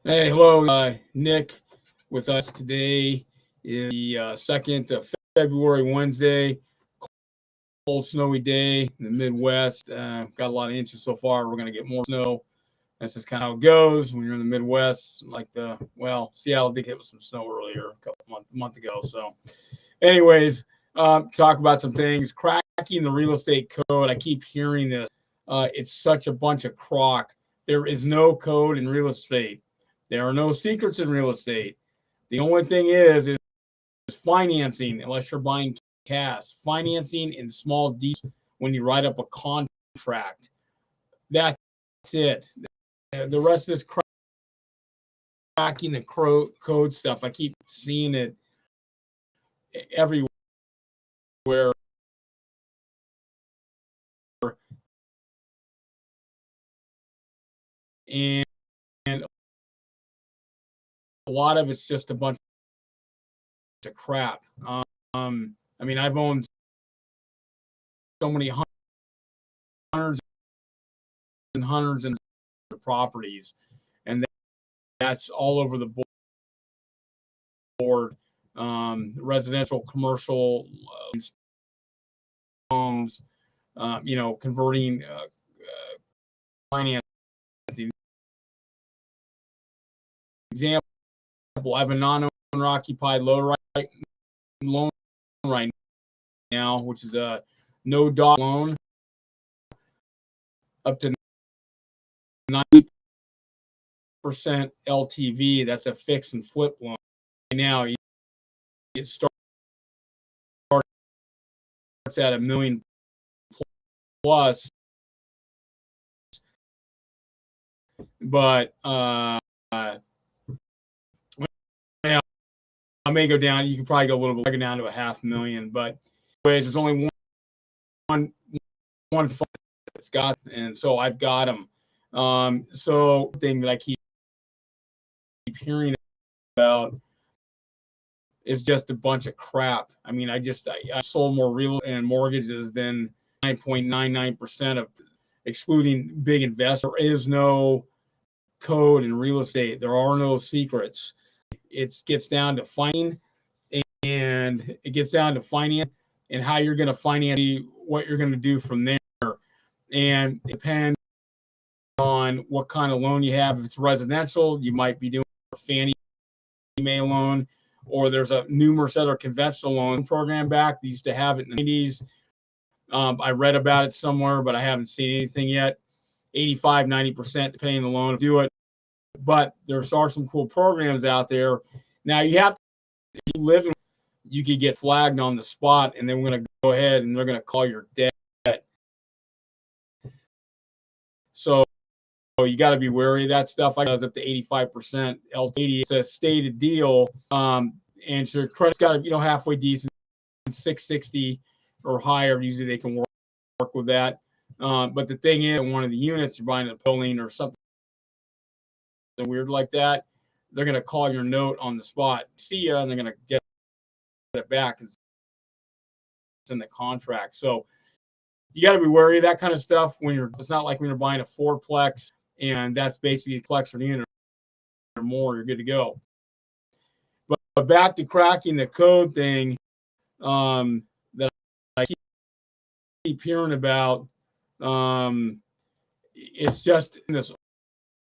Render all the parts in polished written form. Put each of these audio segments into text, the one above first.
Hey, hello, Nick. With us today is the 2nd of February, Wednesday. Cold, snowy day in the Midwest. Got a lot of inches so far. We're going to get more snow. That's just kind of how it goes when you're in the Midwest. Seattle did hit with some snow earlier, a month ago. So, anyways, talk about some things. Cracking the real estate code. I keep hearing this. It's such a bunch of crock. There is no code in real estate. There are no secrets in real estate. The only thing is financing, unless you're buying cash, financing in small deals when you write up a contract. That's it. The rest of this cracking the code stuff, I keep seeing it everywhere. And a lot of it's just a bunch of crap. I've owned so many hundreds and hundreds of properties, and that's all over the board. Residential, commercial, homes, converting financing. Example, I have a non-owner occupied loan right now, which is a no dog loan up to 90% LTV. That's a fix and flip loan. Right now, it starts at $1 million plus, but I may go down. You could probably go a little bit down to $500,000, but anyways, there's only one fund that's got, and so I've got them. So thing that I keep hearing about is just a bunch of crap. I sold more real and mortgages than 9.99% of, excluding big investors. There is no code in real estate. There are no secrets. It gets down to finance, and it gets down to finance and how you're going to finance, what you're going to do from there. And it depends on what kind of loan you have. If it's residential, you might be doing a Fannie Mae loan, or there's a numerous other conventional loan program back. They used to have it in the 90s. I read about it somewhere, but I haven't seen anything yet. 85, 90% depending on the loan to do it. But there are some cool programs out there. Now you have to, if you live in, you could get flagged on the spot, and then we're going to go ahead and they're going to call your debt. So you got to be wary of that stuff. I was up to 85% LTV. It's a stated deal, and your credit's got to halfway decent, 660 or higher. Usually they can work with that. But the thing is, one of the units you're buying a building or something weird like that, they're going to call your note on the spot. See ya, and they're going to get it back. It's in the contract. So you got to be wary of that kind of stuff it's not like when you're buying a fourplex and that's basically a collection unit or more, you're good to go. But back to cracking the code thing, that I keep hearing about, it's just this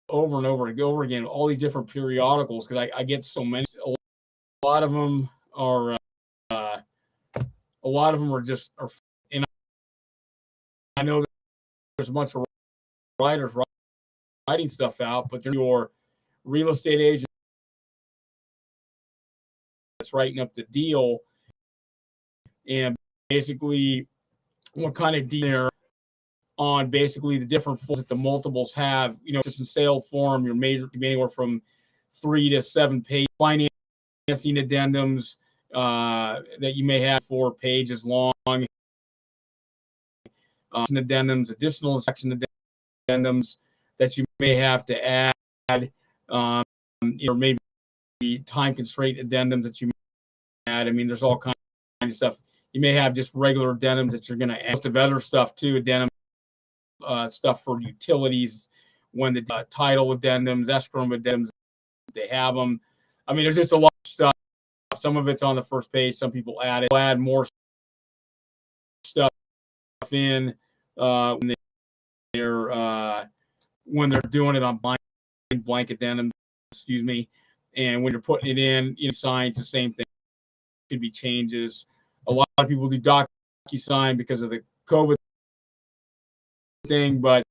over and over again, all these different periodicals, because I get so many. A lot of them are just, and I know there's a bunch of writers writing stuff out, but they're your real estate agent that's writing up the deal, and basically what kind of deal they're on, basically the different forms that the multiples have, just in sale form, your major can be anywhere from 3 to 7 page financing addendums that you may have 4 pages long, addendums, additional section addendums that you may have to add, maybe time constraint addendums that you may add. There's all kinds of stuff. You may have just regular addendums that you're going to add. Most of other stuff too, addendum stuff for utilities, when the title addendums, escrow addendums, they have them. I mean, there's just a lot of stuff. Some of it's on the first page. Some people add it. Add more stuff in when they're doing it on blank addendum, excuse me. And when you're putting it in sign, it's the same thing. Could be changes. A lot of people do DocuSign because of the COVID thing, but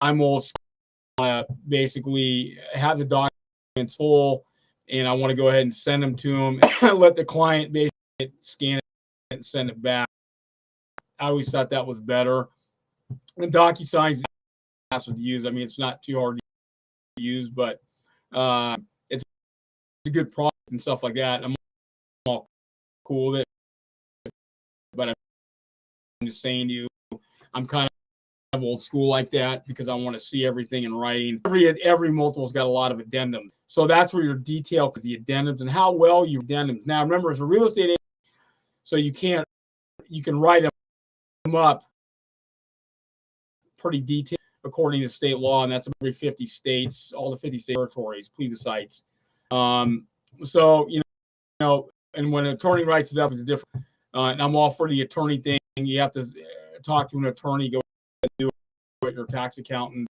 I'm also basically have the documents full, and I want to go ahead and send them to them and let the client basically scan it and send it back. I always thought that was better. And DocuSign is faster to use. I mean, it's not too hard to use, but it's a good product and stuff like that. I'm all cool with it, but I'm just saying to you, I'm kind of old school like that because I want to see everything in writing. Every multiple's got a lot of addendums, so that's where your detail is, the addendums and how well you addendums. Now remember, as a real estate agent, so you can write them up pretty detailed according to state law, and that's every 50 states, all the 50 state territories, plebiscites. So and when an attorney writes it up, it's different. And I'm all for the attorney thing. You have to talk to an attorney, go and do it, your tax accountant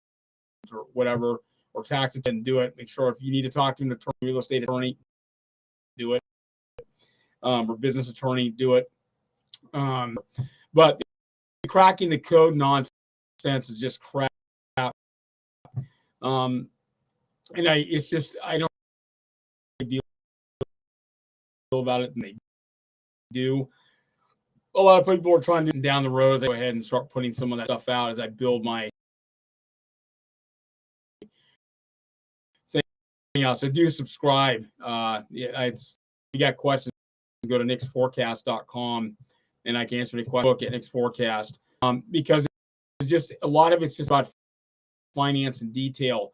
or whatever, or tax and do it. Make sure if you need to talk to an attorney, real estate attorney, do it, or business attorney, do it. But cracking the code nonsense is just crap. And it's just, I don't deal about it, and they do. A lot of people are trying to down the road as I go ahead and start putting some of that stuff out as I build my thing out. So do subscribe. If you got questions, go to nickforecast.com and I can answer any questions. Look at Nick's Forecast because it's just a lot of it's just about finance and detail.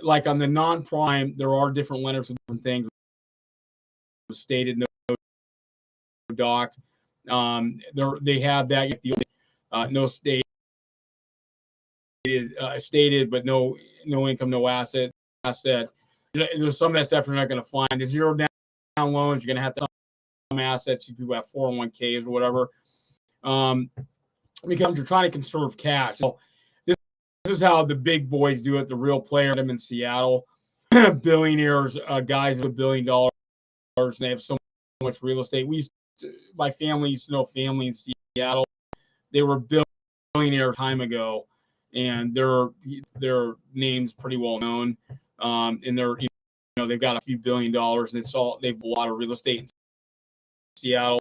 Like on the non-prime, there are different lenders with different things. Stated no doc. They have that. No stated, stated, but no income, no asset. There's some of that stuff you're not going to find. The zero down loans, you're going to have some assets. People have 401ks or whatever. Because you're trying to conserve cash. So this is how the big boys do it. The real player, them in Seattle, billionaires, guys with $1 billion, and they have so much real estate. My family used to know family in Seattle. They were billionaires time ago, and their names pretty well known. And they're they've got a few $1 billion, and they've a lot of real estate in Seattle.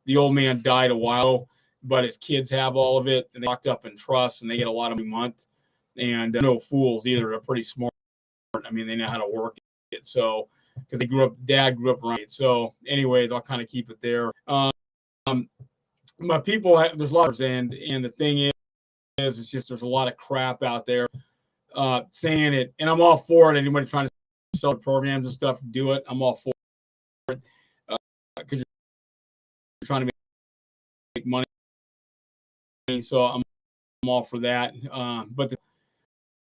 The old man died a while ago, but his kids have all of it, and they locked up in trust, and they get a lot of month. And no fools either. They're pretty smart. I mean, they know how to work it. So, because dad grew up around it. So, anyways, I'll kind of keep it there. But people, there's a lot of, and the thing is, it's just there's a lot of crap out there saying it, and I'm all for it. Anybody trying to sell programs and stuff, do it. I'm all for it because you're trying to make money. So I'm all for that.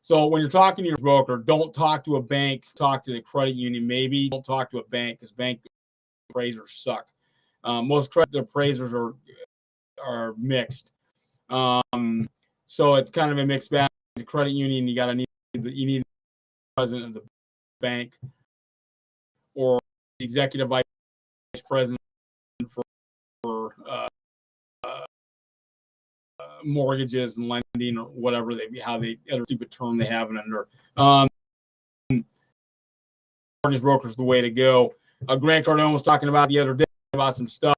So when you're talking to your broker, don't talk to a bank. Talk to the credit union. Maybe don't talk to a bank because bank appraisers suck. Most credit appraisers are mixed. So it's kind of a mixed bag. The credit union, you need the president of the bank or the executive vice president for mortgages and lending or whatever other stupid term they have it under. Mortgage broker is the way to go. Grant Cardone was talking about the other day about some stuff,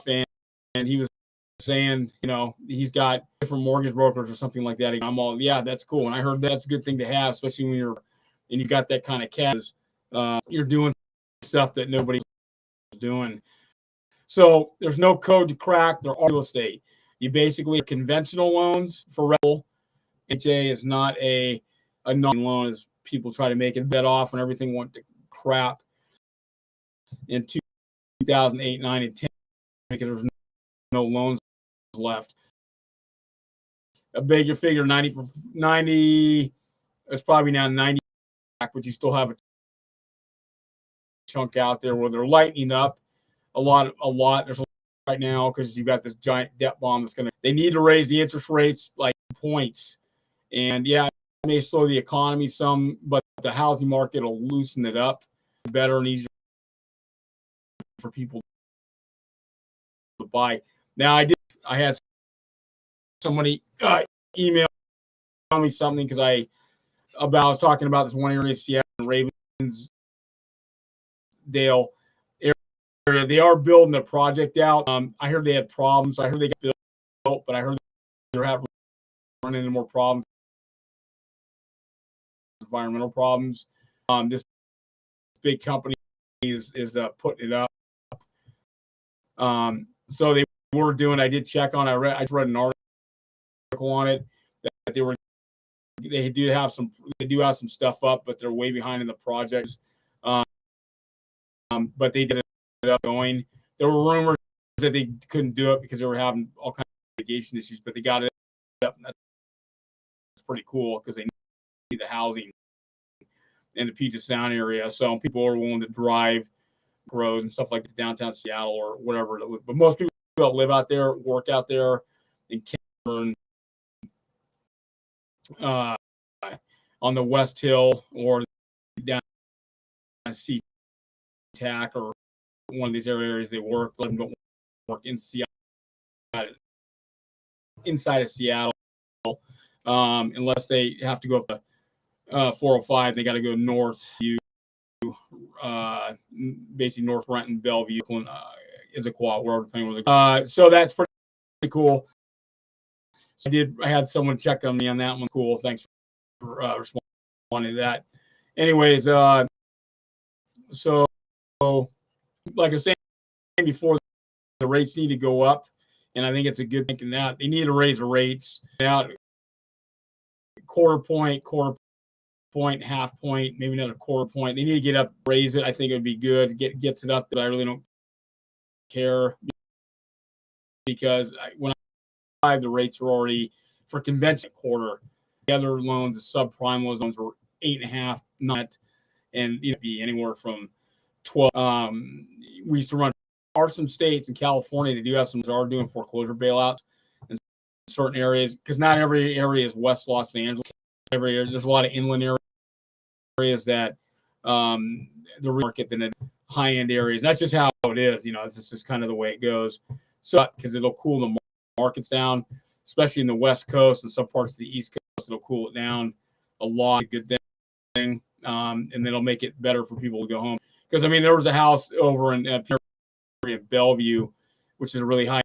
and he was saying, he's got different mortgage brokers or something like that. I'm all, yeah, that's cool. And I heard that's a good thing to have, especially when you got that kind of cash. You're doing stuff that nobody's doing. So there's no code to crack. There are real estate. You basically conventional loans for rental. HA is not a non-loan as people try to make it bet off, and everything went to crap in 2008, 9, and 10 because there's no loans left. a bigger figure, 90 for 90. It's probably now 90, but you still have a chunk out there where they're lightening up a lot. There's a lot right now because you've got this giant debt bomb that's going to. They need to raise the interest rates like points, and yeah, it may slow the economy some, but the housing market will loosen it up better and easier for people to buy. Now, I had somebody email me something because I was talking about this one area, Seattle and Ravensdale area. They are building the project out. I heard they had problems. I heard they got built, but I heard they're running into more problems, environmental problems. This big company is putting it up. So they were doing. I did check on. I just read an article on it that they do have some stuff up, but they're way behind in the projects. But they did it up going. There were rumors that they couldn't do it because they were having all kinds of litigation issues, but they got it up. And that's pretty cool because they need the housing in the Puget Sound area. So people are willing to drive roads and stuff like downtown Seattle or whatever. But most people that live out there, work out there in Cameron, on the West Hill or down SeaTac or one of these areas they work. Let them go work in Seattle, inside of Seattle, unless they have to go up to 405. They got to go north. Basically North Renton, Bellevue, Issaquah, wherever depending where so that's pretty cool. So I had someone check on me on that one. Cool. Thanks for responding to that. Anyways, so like I was saying before, the rates need to go up, and I think it's a good thing that they need to raise the rates out quarter point, half point, maybe another quarter point. They need to get up, raise it. I think it would be good. Gets it up, but I really don't care because when I the rates are already for convention quarter. The other loans, the subprime loans were 8.5, not, and be anywhere from 12. We used to run. Are some states in California that do have some are doing foreclosure bailouts in certain areas because not every area is West Los Angeles. There's a lot of inland areas that the market than in high end areas. That's just how it is. It's just kind of the way it goes. So because it'll cool the markets down, especially in the West Coast and some parts of the East Coast, it'll cool it down a lot. Good thing, and it'll make it better for people to go home. Because there was a house over in Bellevue, which is a really high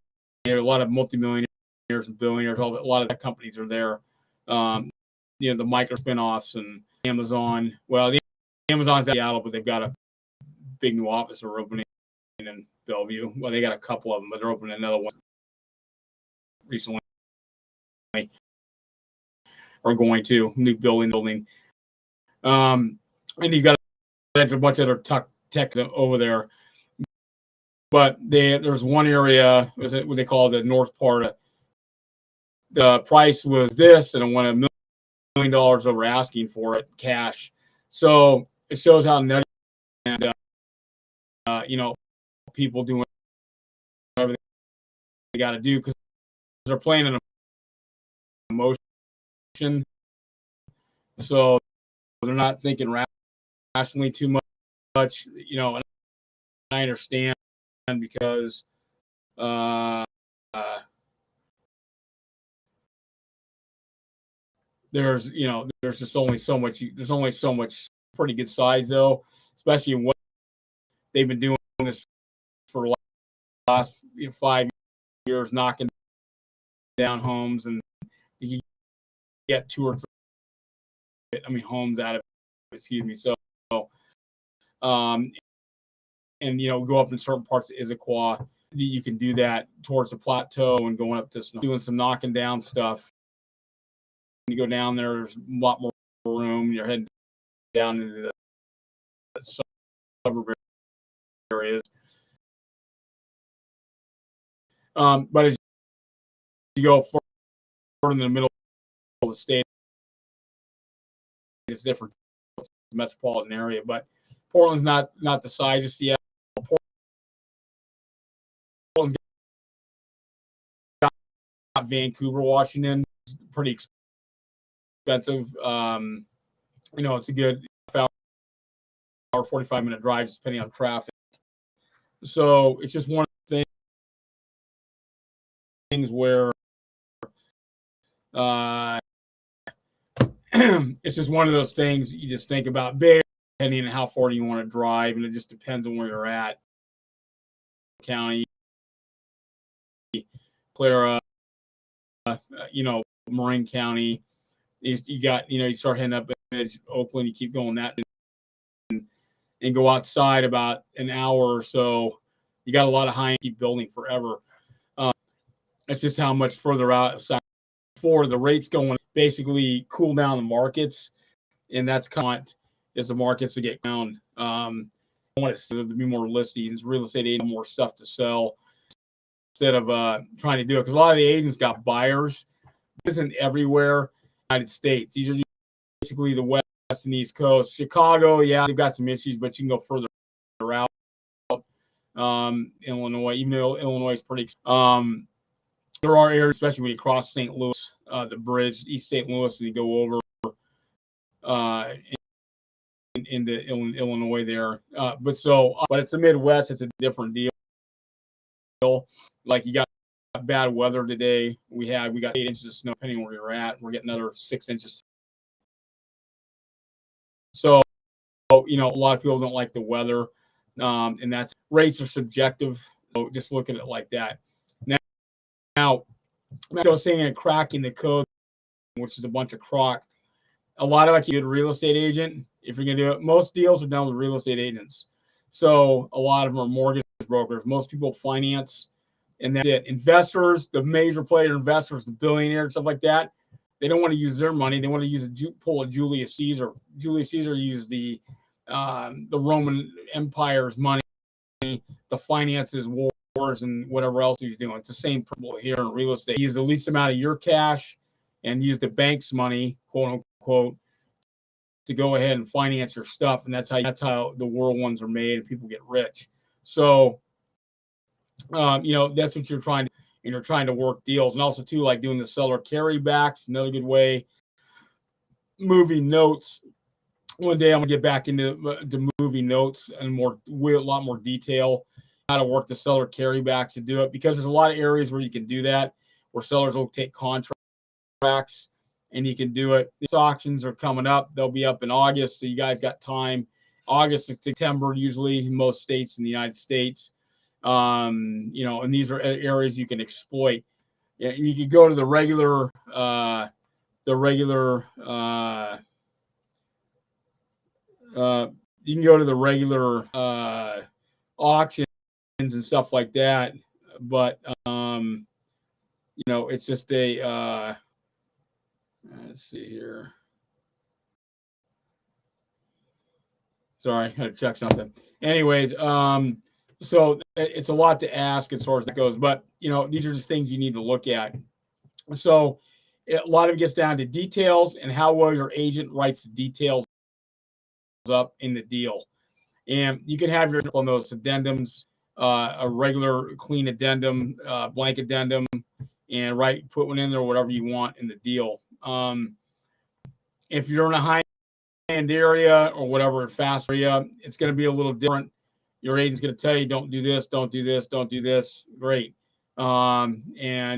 area. A lot of multimillionaires and billionaires. A lot of the companies are there. The micro spinoffs and Amazon. Well, the Amazon's in Seattle, but they've got a big new office they're opening in Bellevue. Well, they got a couple of them, but they're opening another one recently. Are going to new building. And you got a bunch of other tech over there. But there's one area, what they call the north part of the price was this, and I won $1 million over asking for it cash. So it shows how nutty and people doing whatever they got to do because they're playing an emotion. So they're not thinking rationally too much. And I understand because there's just only so much. There's only so much pretty good size though, especially in what they've been doing this for the last 5 years, knocking down homes, and you can get 2 or 3 homes out of it. Excuse me. So, and go up in certain parts of Issaquah. You can do that towards the plateau and going up to doing some knocking down stuff. When you go down there, there's a lot more room. You're heading down into the suburb areas. But as you go further in the middle the state is different, metropolitan area, but Portland's not the size of Seattle. Portland's got Vancouver, Washington, pretty expensive. It's a good hour, 45-minute drive, depending on traffic. So it's just one of the things where it's just one of those things you just think about big, depending on how far you want to drive, and it just depends on where you're at. County, Clara, Marin County. You got, you start heading up edge Oakland, you keep going that and go outside about an hour or so. You got a lot of high end, keep building forever. It's just how much further out for the rates going, basically cool down the markets, and that's kind of as the markets to get down. I want it to be more listings, real estate agents, more stuff to sell instead of trying to do it, because a lot of the agents got buyers. This isn't everywhere in the United States. These are basically the West and East Coast. Chicago, yeah, they've got some issues, but you can go further out. Illinois, even though Illinois is pretty. There are areas, especially when you cross St. Louis, the bridge, East St. Louis, and you go over into Illinois there. But it's the Midwest. It's a different deal. Like, you got bad weather today. We got 8 inches of snow, depending on where you're at. We're getting another 6 inches. So, a lot of people don't like the weather, and that's rates are subjective. So just look at it like that. Now, I was saying cracking the code, which is a bunch of crock. A lot of it, you get a real estate agent. If you're going to do it, most deals are done with real estate agents. So a lot of them are mortgage brokers. Most people finance, and that's it. Investors, the major player investors, the billionaires, stuff like that, they don't want to use their money. They want to use pull a Julius Caesar. Julius Caesar used the Roman Empire's money, the finances, wars, and whatever else he's doing. It's the same principle here in real estate. Use the least amount of your cash and use the bank's money, quote unquote, to go ahead and finance your stuff. And that's how the world ones are made and people get rich. So, that's what you're trying to, and you're trying to work deals. And also too, like doing the seller carrybacks, another good way. Moving notes. One day I'm gonna get back into the movie notes and a lot more detail, how to work the seller carrybacks to do it, because there's a lot of areas where you can do that, where sellers will take contracts and you can do it. These auctions are coming up. They'll be up in August, so you guys got time. August to September, usually in most states in the United States. And these are areas you can exploit. Yeah, you could go to the regular you can go to the regular auctions and stuff like that, but it's just a let's see here. Sorry, I had to check something. Anyways, so it's a lot to ask as far as that goes, but these are just things you need to look at. So a lot of it gets down to details and how well your agent writes the details up in the deal. And you can have your on those addendums, a regular clean addendum, blank addendum, and put one in there, whatever you want in the deal. If you're in a high-end area or whatever, fast area, it's going to be a little different. Your agent's going to tell you, don't do this, don't do this, don't do this. Great. And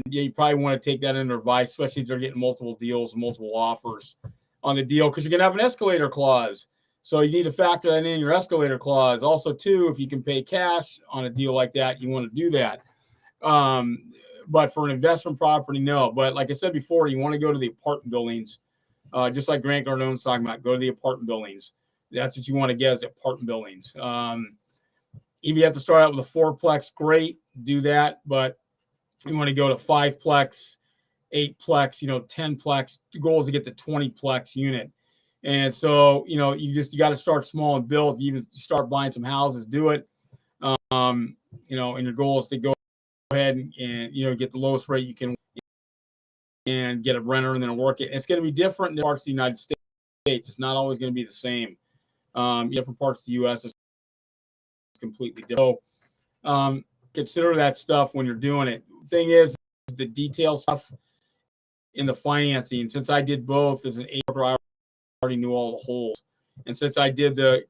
yeah, you probably want to take that into advice, especially if they're getting multiple deals, multiple offers on the deal, because you're going to have an escalator clause. So you need to factor that in your escalator clause. Also, too, if you can pay cash on a deal like that, you want to do that. But for an investment property, no. But like I said before, you want to go to the apartment buildings, just like Grant Cardone's talking about. Go to the apartment buildings. That's what you want to get, is the apartment buildings. If you have to start out with a 4-plex, great, do that. But you want to go to 5-plex, 8-plex, 10-plex. The goal is to get the 20-plex unit. And so, you got to start small and build. If you even start buying some houses, do it. And your goal is to go ahead and get the lowest rate you can and get a renter and then work it. It's going to be different in parts of the United States. It's not always going to be the same. Different parts of the U.S. is completely different. So consider that stuff when you're doing it. Thing is, the detail stuff in the financing. Since I did both as an broker, I already knew all the holes. And since I did the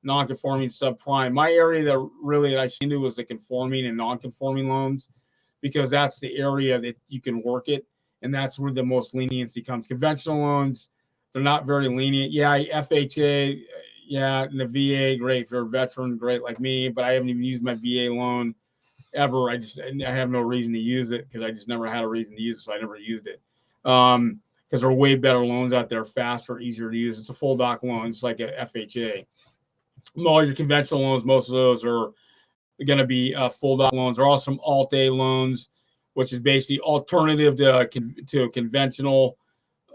non-conforming subprime, my area that really I into was the conforming and non-conforming loans, because that's the area that you can work it, and that's where the most leniency comes. Conventional loans, they're not very lenient. Yeah, FHA, yeah, and the VA, great. If you're a veteran, great like me, but I haven't even used my VA loan ever. I have no reason to use it because I just never had a reason to use it, so I never used it. Because there are way better loans out there, faster, easier to use. It's a full doc loan. It's like a FHA. All your conventional loans, most of those are going to be full doc loans. There are also some alt-A loans, which is basically alternative to a conventional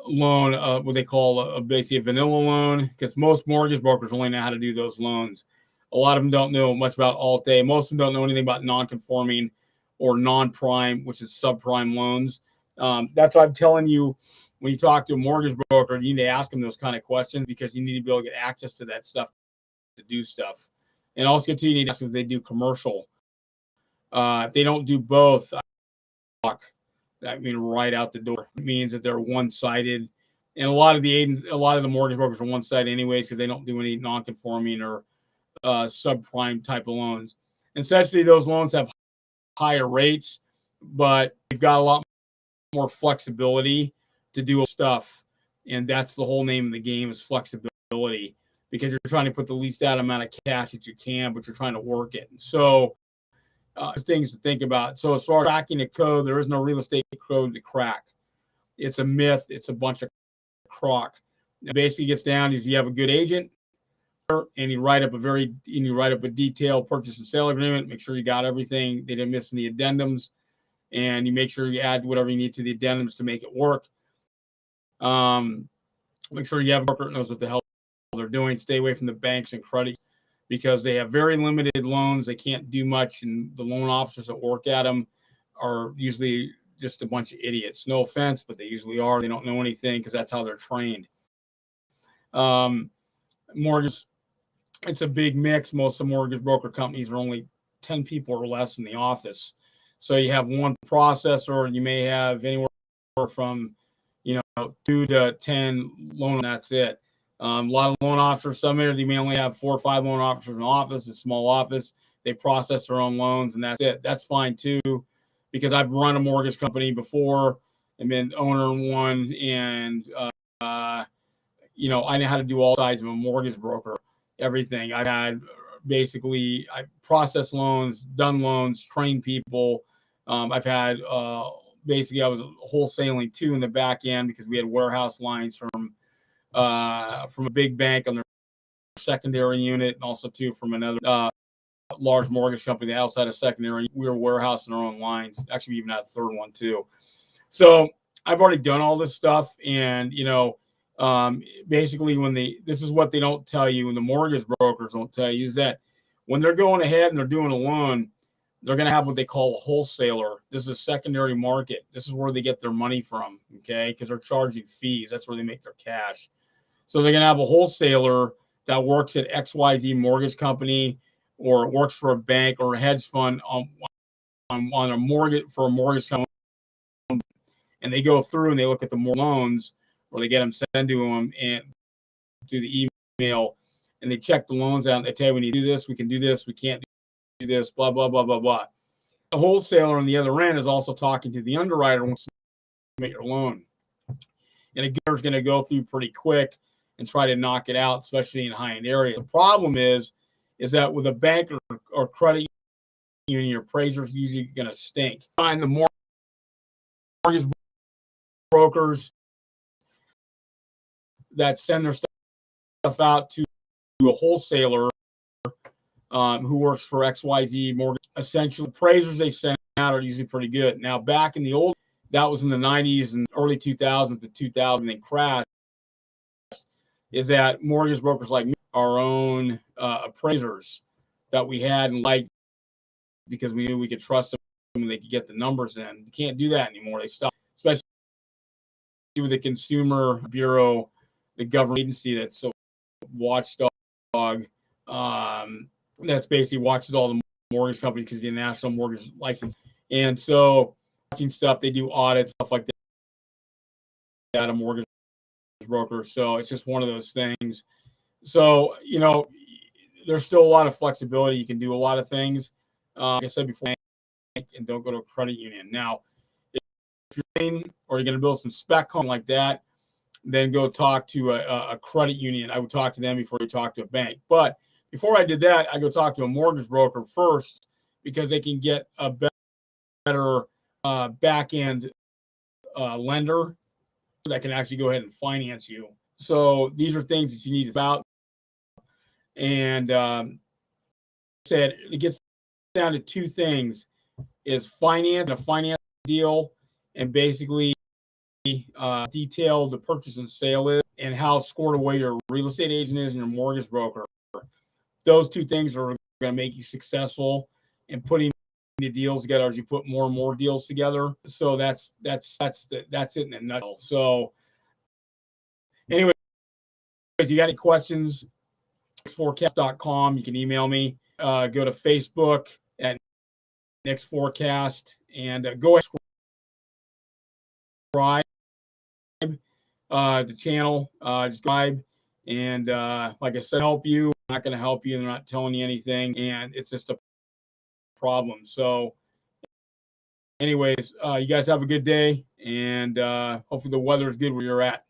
loan, what they call basically a vanilla loan, because most mortgage brokers only know how to do those loans. A lot of them don't know much about alt-A. Most of them don't know anything about non-conforming or non-prime, which is subprime loans. That's why I'm telling you, when you talk to a mortgage broker, you need to ask them those kind of questions, because you need to be able to get access to that stuff to do stuff. And also, you need to ask if they do commercial. If they don't do both, I mean, right out the door. It means that they're one-sided. And a lot of the mortgage brokers are one-sided anyways, because they don't do any non-conforming or subprime type of loans. And essentially, those loans have higher rates, but you've got a lot more flexibility to do stuff. And that's the whole name of the game, is flexibility, because you're trying to put the least out amount of cash that you can, but you're trying to work it. So things to think about. So as far as cracking a code, there is no real estate code to crack. It's a myth. It's a bunch of crock. It basically gets down, if you have a good agent and you write up a detailed purchase and sale agreement, make sure you got everything, they didn't miss any addendums, and you make sure you add whatever you need to the addendums to make it work. Make sure you have a broker that knows what the hell they're doing. Stay away from the banks and credit, because they have very limited loans. They can't do much, and the loan officers that work at them are usually just a bunch of idiots. No offense, but they usually are. They don't know anything, because that's how they're trained. Mortgage, it's a big mix. Most of the mortgage broker companies are only 10 people or less in the office. So you have one processor, and you may have anywhere from 2 to 10 loan, and that's it. A lot of loan officers, some areas you may only have 4 or 5 loan officers in the office, a small office. They process their own loans, and that's it. That's fine too, because I've run a mortgage company before and been owner in one, and I know how to do all sides of a mortgage broker, everything. I've had I processed loans, done loans, trained people. I've had basically I was wholesaling too in the back end, because we had warehouse lines from a big bank on their secondary unit, and also too from another large mortgage company that also had a secondary. We were warehousing our own lines. Actually, we even had a third one too. So I've already done all this stuff, and basically this is what they don't tell you, and the mortgage brokers don't tell you, is that when they're going ahead and they're doing a loan, they're going to have what they call a wholesaler. This is a secondary market. This is where they get their money from, okay? Because they're charging fees. That's where they make their cash. So they're going to have a wholesaler that works at XYZ mortgage company, or works for a bank or a hedge fund on a mortgage for a mortgage company, and they go through and they look at the loans, or they get them sent to them and through the email, and they check the loans out, and they tell you, we need to do this, we can do this, we can't do this, blah, blah, blah, blah, blah. The wholesaler on the other end is also talking to the underwriter wants to make your loan. And a guy's going to go through pretty quick and try to knock it out, especially in high-end areas. The problem is that with a bank or credit union, your appraiser's usually going to stink. Find the mortgage brokers that send their stuff out to a wholesaler who works for XYZ mortgage. Essentially, appraisers they send out are usually pretty good. Now, back in the old, that was in the 90s and early 2000s to 2000, then crashed, is that mortgage brokers like me, our own appraisers that we had and liked, because we knew we could trust them and they could get the numbers in. You can't do that anymore. They stopped, especially with the Consumer Bureau, the government agency that's so watchdog, that's basically watches all the mortgage companies because the national mortgage license. And so watching stuff, they do audits, stuff like that, a mortgage broker. So it's just one of those things. So, there's still a lot of flexibility. You can do a lot of things. Like I said before, and don't go to a credit union. Now, if you're paying or you're going to build some spec home like that, then go talk to a credit union. I would talk to them before you talk to a bank. But before I did that, I go talk to a mortgage broker first because they can get a better back end lender that can actually go ahead and finance you. So these are things that you need to about. And said it gets down to two things: is finance and a finance deal, and basically detail the purchase and sale is, and how scored away your real estate agent is and your mortgage broker. Those two things are going to make you successful in putting the deals together as you put more and more deals together. So that's it in a nutshell. So anyway, if you got any questions, nickforecast.com. You can email me. Go to Facebook at nickforecast and go subscribe the channel. Subscribe, and like I said, help you. I'm not going to help you. They're not telling you anything, and it's just a problem. So anyways, you guys have a good day, and hopefully the weather is good where you're at.